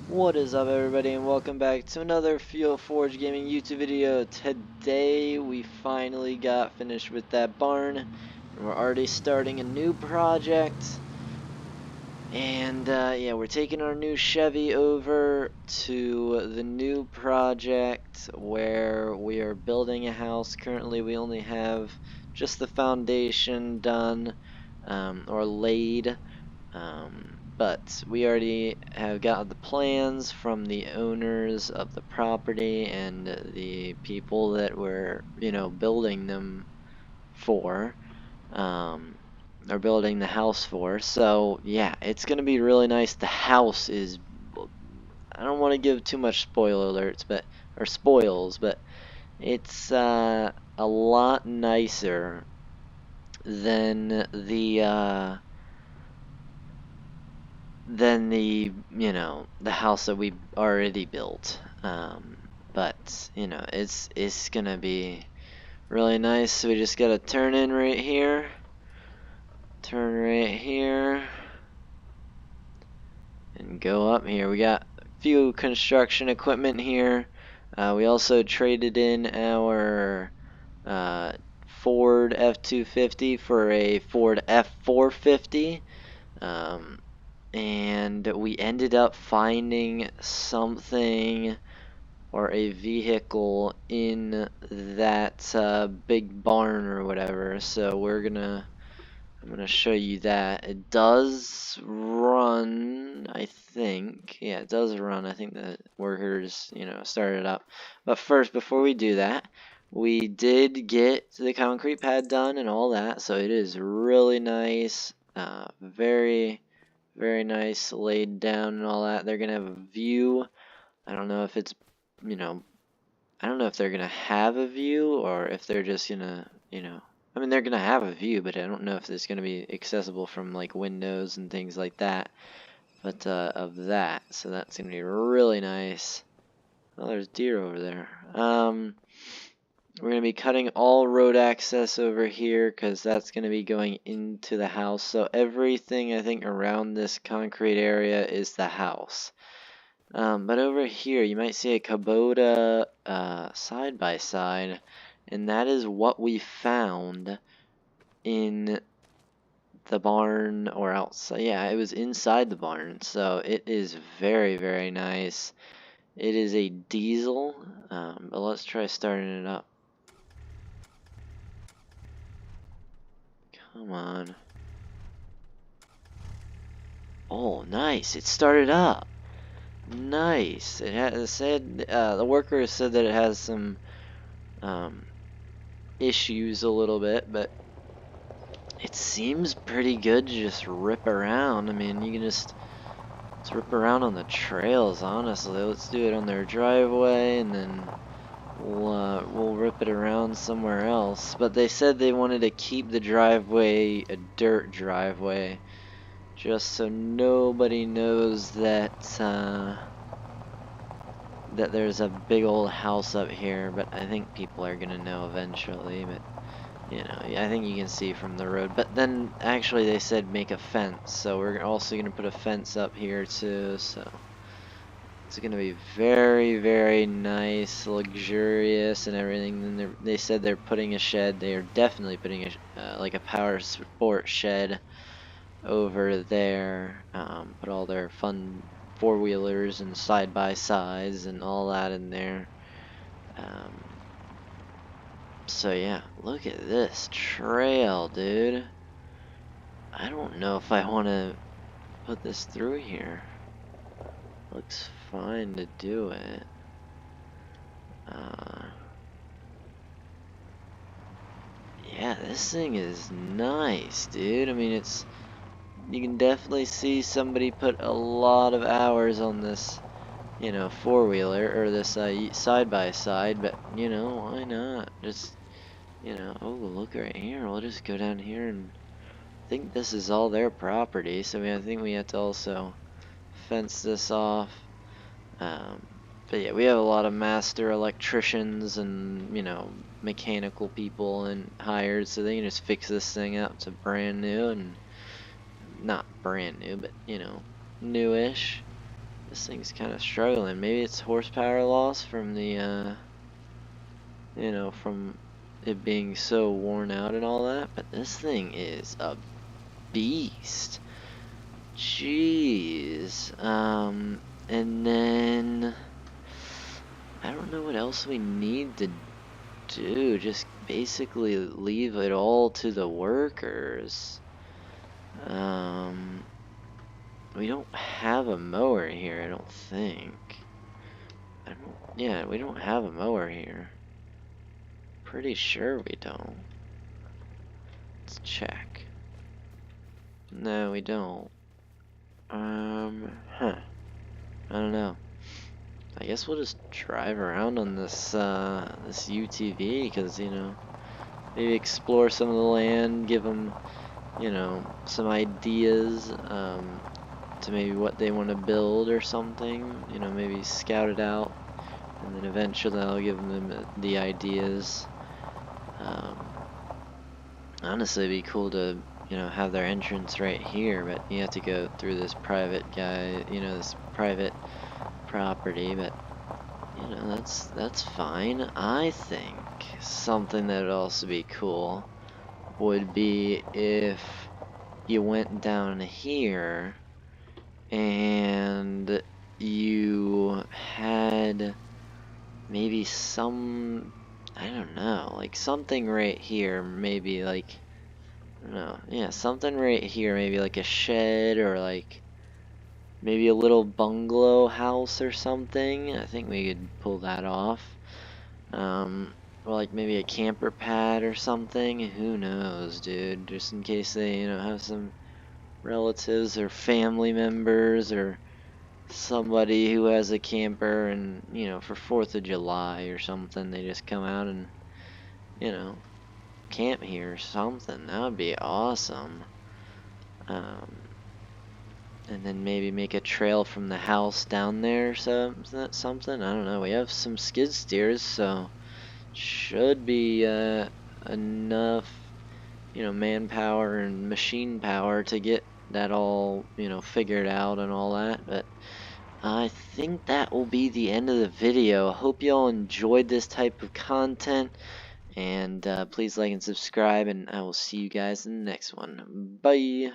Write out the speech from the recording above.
What is up, everybody, and welcome back to another Fuel Forge Gaming YouTube video. Today we finally got finished with that barn and we're already starting a new project. And yeah, we're taking our new Chevy over to the new project where we are building a house. Currently we only have just the foundation done or laid. But we already have got the plans from the owners of the property and the people that we're, building them for, or building the house for. So yeah, it's gonna be really nice. The house is, I don't want to give too much spoiler alerts, or spoils, but it's a lot nicer than the house that we already built. But it's gonna be really nice. So we just gotta turn in right here, and go up here. We got a few construction equipment here. We also traded in our Ford F-250 for a Ford F-450. And we ended up finding something or a vehicle in that big barn or whatever. So I'm gonna show you that. It does run, I think. Yeah, it does run. I think the workers, started up. But first, before we do that, we did get the concrete pad done and all that. So it is really nice. Very nice, laid down and all that. They're gonna have a view. I don't know if it's, I don't know if they're gonna have a view or if they're just gonna, I mean, they're gonna have a view, but I don't know if it's gonna be accessible from like windows and things like that. But of that, so that's gonna be really nice. Oh, there's deer over there. We're going to be cutting all road access over here because that's going to be going into the house. So everything I think around this concrete area is the house. But over here you might see a Kubota side by side, and that is what we found in the barn or outside. Yeah, it was inside the barn. So it is very nice. It is a diesel, but let's try starting it up. Come on. Oh, nice. It started up. Nice. It said, the workers said that it has some issues a little bit, but it seems pretty good to just rip around. I mean, you can just rip around on the trails, honestly. Let's do it on their driveway, and then we'll rip it around somewhere else. But they said they wanted to keep the driveway a dirt driveway, just so nobody knows that that there's a big old house up here. But I think people are gonna know eventually. But I think you can see from the road. But then actually they said make a fence, so we're also gonna put a fence up here too. So it's gonna be very nice, luxurious, and everything. And they said they're putting a shed. They are definitely putting a like a power sport shed over there. Put all their fun four-wheelers and side-by-sides and all that in there. So yeah, look at this trail, dude. I don't know if I want to put this through here. Looks fine to do it. Yeah, this thing is nice, dude. I mean, you can definitely see somebody put a lot of hours on this, four-wheeler or this side-by-side, but why not? Just, oh, look right here. We'll just go down here, and I think this is all their property, so I think we have to also fence this off. But yeah, we have a lot of master electricians and, mechanical people and hired, so they can just fix this thing up to brand new, and not brand new, but, newish. This thing's kind of struggling. Maybe it's horsepower loss from the, you know, from it being so worn out and all that. But this thing is a beast. Jeez. And then I don't know what else we need to do. Just basically leave it all to the workers. We don't have a mower here, I don't think. Yeah, we don't have a mower here. Pretty sure we don't. Let's check. No, we don't. Huh. I don't know. I guess we'll just drive around on this, this UTV, because, you know, maybe explore some of the land, give them, you know, some ideas, to maybe what they want to build or something, you know, maybe scout it out, and then eventually I'll give them the ideas. Honestly, it'd be cool to, you know, have their entrance right here, but you have to go through this private guy, you know, this private property, but, you know, that's fine. I think something that would also be cool would be if you went down here and you had maybe some, I don't know, like something right here, maybe like, I don't know, yeah, something right here, maybe like a shed or like maybe a little bungalow house or something. I think we could pull that off. Or like maybe a camper pad or something. Who knows, dude? Just in case they, you know, have some relatives or family members or somebody who has a camper and, you know, for 4th of July or something, they just come out and, you know, camp here or something. That would be awesome. And then maybe make a trail from the house down there or something. I don't know. We have some skid steers, so should be enough, you know, manpower and machine power to get that all, you know, figured out and all that. But I think that will be the end of the video. I hope you all enjoyed this type of content, and please like and subscribe, and I will see you guys in the next one. Bye!